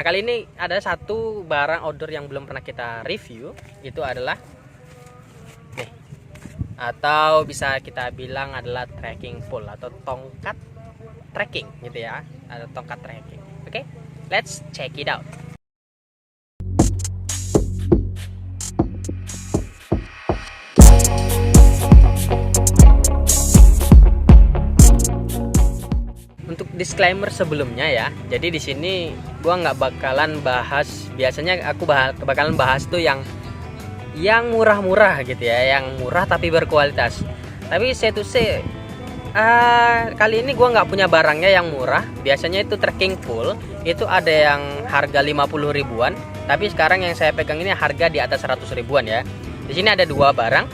Nah, kali ini ada satu barang outdoor yang belum pernah kita review, itu adalah nih, atau bisa kita bilang adalah trekking pole atau tongkat trekking gitu ya, ada tongkat trekking. Oke, let's check it out. Untuk disclaimer sebelumnya ya, jadi di sini gua nggak bakalan bahas, biasanya aku bakalan bahas tuh yang murah-murah gitu ya, yang murah tapi berkualitas. Tapi saya tuh kali ini gua nggak punya barangnya yang murah. Biasanya itu trekking pole itu ada yang harga 50 ribuan, tapi sekarang yang saya pegang ini harga di atas 100 ribuan ya. Di sini ada dua barang.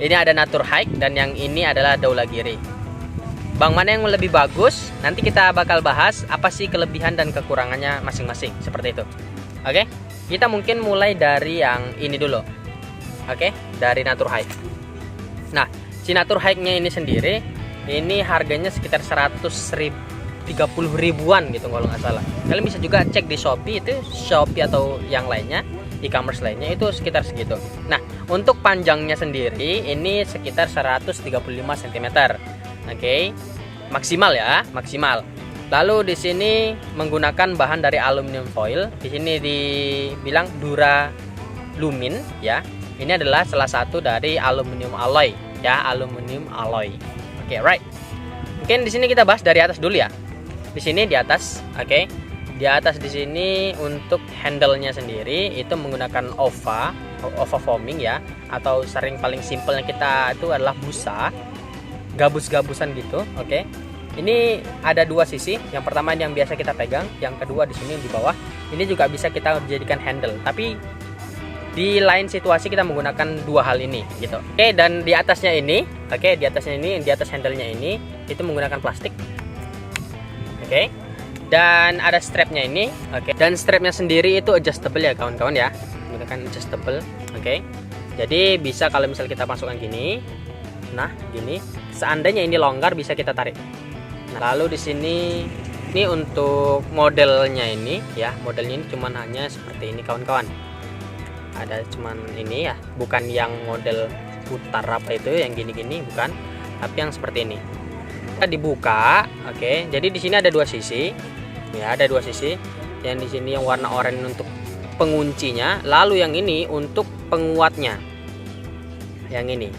Ini ada Naturhike dan yang ini adalah Dhaulagiri. Bang mana yang lebih bagus? Nanti kita bakal bahas apa sih kelebihan dan kekurangannya masing-masing, seperti itu. Oke, kita mungkin mulai dari yang ini dulu. Oke, dari Naturhike. Nah, si Naturhike-nya ini sendiri, ini harganya sekitar 130 ribuan gitu kalau nggak salah. Kalian bisa juga cek di Shopee, itu Shopee atau yang lainnya, e-commerce lainnya itu sekitar segitu. Nah, untuk panjangnya sendiri ini sekitar 135 cm. Oke, maksimal ya, maksimal. Lalu di sini menggunakan bahan dari aluminium foil. Di sini dibilang Duralumin ya. Ini adalah salah satu dari aluminium alloy ya, aluminium alloy. Oke, right. Mungkin di sini kita bahas dari atas dulu ya. Di sini di atas, oke. Di atas di sini untuk handle-nya sendiri itu menggunakan OVA foaming ya, atau sering paling simpelnya kita itu adalah busa. Gabus-gabusan gitu, oke. Ini ada dua sisi. Yang pertama yang biasa kita pegang, yang kedua di sini di bawah. Ini juga bisa kita jadikan handle. Tapi di lain situasi kita menggunakan dua hal ini, gitu. Oke, dan di atasnya ini, oke, di atasnya ini, di atas handle-nya ini, itu menggunakan plastik. Oke. Dan ada strapnya ini, oke. Dan strapnya sendiri itu adjustable ya, kawan-kawan ya. Menggunakan adjustable, oke. Jadi bisa kalau misal kita masukkan gini. Nah, gini. Seandainya ini longgar bisa kita tarik. Nah, lalu di sini ini untuk modelnya ini ya, modelnya ini cuman hanya seperti ini kawan-kawan. Ada cuman ini ya, bukan yang model putar apa itu yang gini-gini, bukan, tapi yang seperti ini. Kita dibuka, oke. Jadi di sini ada dua sisi. Ya, ada dua sisi. Yang di sini yang warna oranye untuk penguncinya, lalu yang ini untuk penguatnya. Yang ini.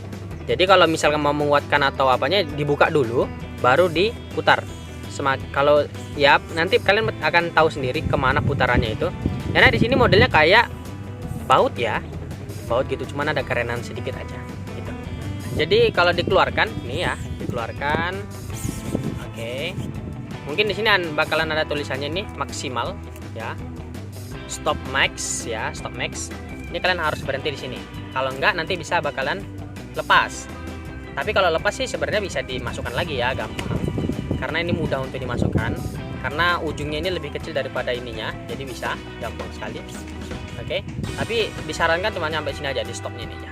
Jadi kalau misalkan mau menguatkan atau apanya, dibuka dulu, baru diputar. Kalau ya nanti kalian akan tahu sendiri kemana putarannya itu. Karena di sini modelnya kayak baut ya, baut gitu, cuman ada kerenan sedikit aja. Gitu. Jadi kalau dikeluarkan, nih ya, dikeluarkan. Oke. Mungkin di sini bakalan ada tulisannya nih maksimal, ya. Stop max ya, stop max. Ini kalian harus berhenti di sini. Kalau enggak nanti bisa bakalan lepas. Tapi kalau lepas sih sebenarnya bisa dimasukkan lagi ya, gampang. Karena ini mudah untuk dimasukkan. Karena ujungnya ini lebih kecil daripada ininya, jadi bisa gampang sekali. Oke. Tapi disarankan cuma sampai sini aja, di stopnya ini aja.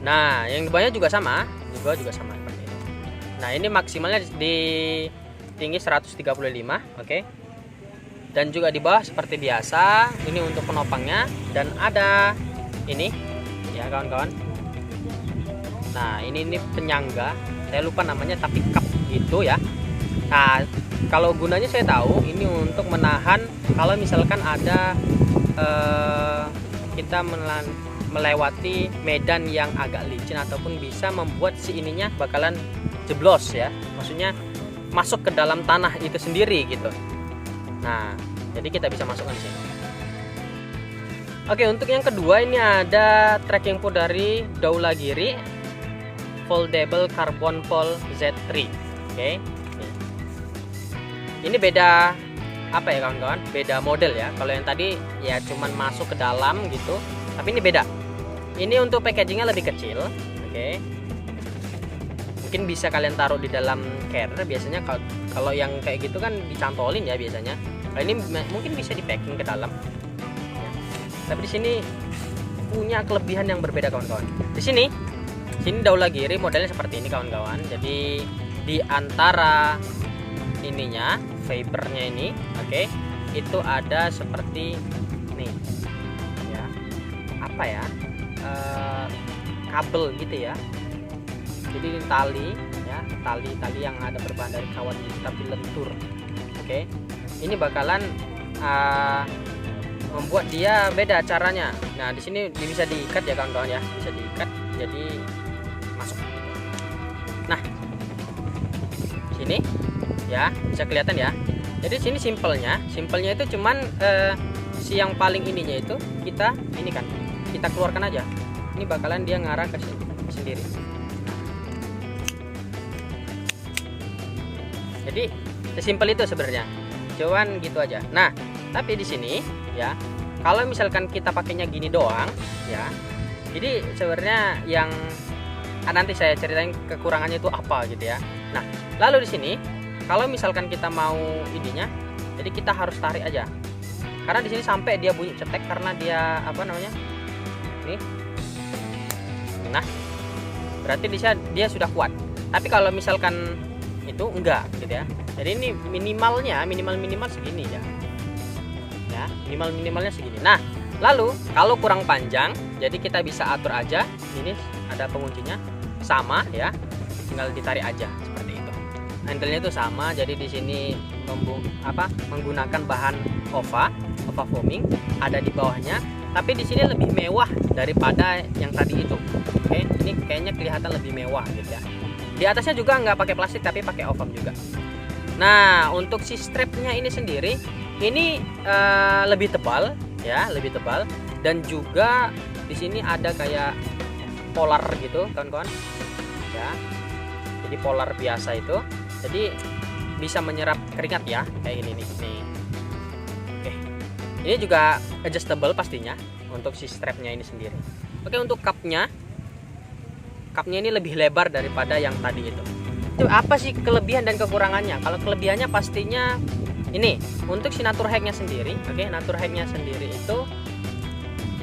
Nah, yang di bawahnya juga sama, juga sama seperti itu. Nah, ini maksimalnya di tinggi 135, oke. Dan juga di bawah seperti biasa, ini untuk penopangnya dan ada ini ya kawan-kawan. Nah, ini penyangga, saya lupa namanya tapi cup gitu ya. Nah, kalau gunanya saya tahu ini untuk menahan kalau misalkan ada kita melewati medan yang agak licin ataupun bisa membuat si ininya bakalan jeblos ya, maksudnya masuk ke dalam tanah itu sendiri gitu. Nah, jadi kita bisa masukkan di sini. Oke, untuk yang kedua ini ada trekking pole dari Dhaulagiri Foldable Carbon Pole Z3. Oke. Ini beda apa ya kawan-kawan? Beda model ya. Kalau yang tadi ya cuman masuk ke dalam gitu, tapi ini beda. Ini untuk packagingnya lebih kecil. Oke. Mungkin bisa kalian taruh di dalam carrier. Biasanya kalau yang kayak gitu kan dicantolin ya biasanya. Kalau ini mungkin bisa di packing ke dalam. Tapi di sini punya kelebihan yang berbeda kawan-kawan. Di sini Dhaulagiri modelnya seperti ini kawan-kawan. Jadi di antara ininya fibernya ini, oke, itu ada seperti nih ya, apa ya, kabel gitu ya. Jadi ini tali ya, tali yang ada berbahan dari kawat gitu, tapi lentur. Oke, ini bakalan membuat dia beda caranya. Nah, di sini bisa diikat ya kawan-kawan ya, bisa diikat jadi masuk. Nah, sini ya bisa kelihatan ya. Jadi sini simpelnya itu cuman si yang paling ininya itu kita ini kan kita keluarkan aja. Ini bakalan dia ngarah ke sini sendiri. Jadi sesimpel itu sebenarnya. Cuman gitu aja. Nah, tapi di sini ya, kalau misalkan kita pakainya gini doang ya. Jadi sebenarnya yang nanti saya ceritain kekurangannya itu apa gitu ya. Nah, lalu di sini kalau misalkan kita mau ininya, jadi kita harus tarik aja. Karena di sini sampai dia bunyi cetek karena dia apa namanya? Nih. Nah, berarti dia sudah kuat. Tapi kalau misalkan itu enggak gitu ya. Jadi ini minimal segini ya. Ya, minimalnya segini. Nah, lalu kalau kurang panjang, jadi kita bisa atur aja. Ini ada penguncinya sama ya. Tinggal ditarik aja seperti itu. Handle-nya itu sama, jadi di sini menggunakan bahan OVA foaming ada di bawahnya, tapi di sini lebih mewah daripada yang tadi itu. Oke, ini kayaknya kelihatan lebih mewah gitu ya. Di atasnya juga nggak pakai plastik tapi pakai OVA juga. Nah, untuk si strapnya ini sendiri ini lebih tebal ya, lebih tebal, dan juga di sini ada kayak polar gitu kawan-kawan ya. Jadi polar biasa itu, jadi bisa menyerap keringat ya, kayak gini nih. Oke, ini juga adjustable pastinya untuk si strapnya ini sendiri. Oke, untuk cupnya ini lebih lebar daripada yang tadi itu. Itu apa sih kelebihan dan kekurangannya? Kalau kelebihannya pastinya ini untuk si Naturhack-nya sendiri. Oke, Naturhack-nya sendiri itu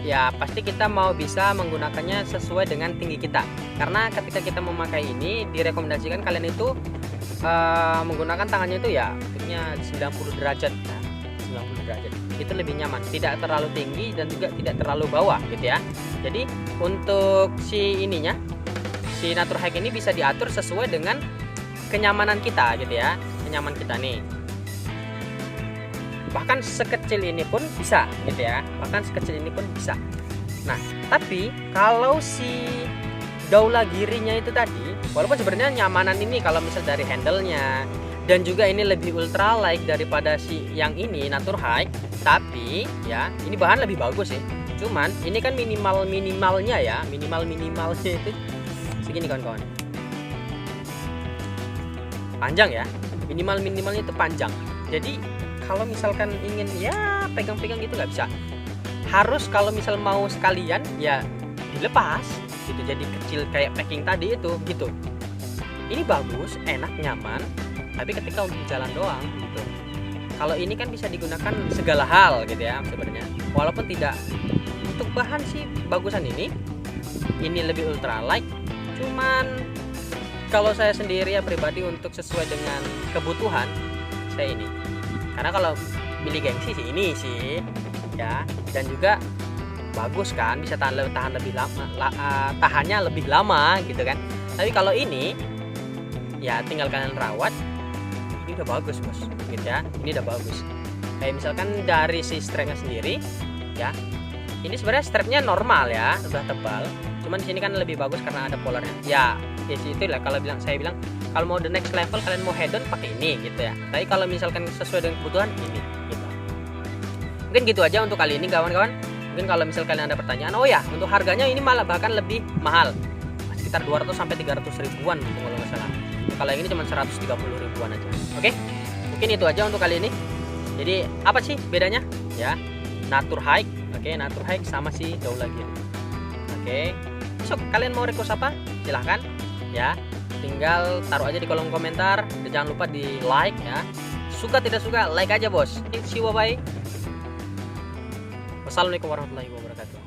ya pasti kita mau bisa menggunakannya sesuai dengan tinggi kita. Karena ketika kita memakai ini direkomendasikan kalian itu menggunakan tangannya itu ya bentuknya 90 derajat. Nah, 90 derajat. Itu lebih nyaman, tidak terlalu tinggi dan juga tidak terlalu bawah gitu ya. Jadi untuk si ininya, si Naturhack ini bisa diatur sesuai dengan kenyamanan kita gitu ya, kenyaman kita nih. Bahkan sekecil ini pun bisa gitu ya, bahkan sekecil ini pun bisa. Nah, tapi kalau si Daula Girinya itu tadi, walaupun sebenarnya nyamanan ini kalau misal dari handle-nya dan juga ini lebih ultralight daripada si yang ini Naturhack, tapi ya ini bahan lebih bagus sih. Cuman ini kan minimalnya ya, minimalnya itu segini kawan-kawan. Panjang ya, minimalnya itu panjang. Jadi kalau misalkan ingin ya pegang-pegang gitu nggak bisa. Harus kalau misal mau sekalian ya dilepas gitu, jadi kecil kayak packing tadi itu gitu. Ini bagus, enak, nyaman, tapi ketika untuk jalan doang gitu. Kalau ini kan bisa digunakan segala hal gitu ya sebenarnya. Walaupun tidak untuk bahan sih bagusan ini lebih ultralight. Cuman kalau saya sendiri ya pribadi untuk sesuai dengan kebutuhan saya ini. Karena kalau pilih gengsi sih ini sih ya, dan juga bagus kan, bisa tahan lebih lama, tahannya lebih lama gitu kan. Tapi kalau ini ya tinggal kalian rawat, ini udah bagus bos gitu ya, ini udah bagus. Kayak misalkan dari si strapnya sendiri ya, ini sebenarnya strapnya normal ya, udah tebal, cuman di sini kan lebih bagus karena ada polarnya ya. Di situ lah kalau saya bilang kalau mau the next level kalian mau head on pakai ini gitu ya. Tapi kalau misalkan sesuai dengan kebutuhan ini gitu. Mungkin gitu aja untuk kali ini kawan-kawan. Mungkin kalau misal kalian ada pertanyaan, oh ya untuk harganya ini malah bahkan lebih mahal, sekitar 200 sampai 300 ribuan gitu kalau nggak salah. Kalau yang ini cuma 130 ribuan aja. Oke, mungkin itu aja untuk kali ini. Jadi apa sih bedanya ya Naturhack, oke, Naturhack sama si Daula Giri. Oke, so kalian mau request apa silahkan ya, tinggal taruh aja di kolom komentar dan jangan lupa di like ya. Suka tidak suka like aja bos. See you, bye bye. Wassalamualaikum warahmatullahi wabarakatuh.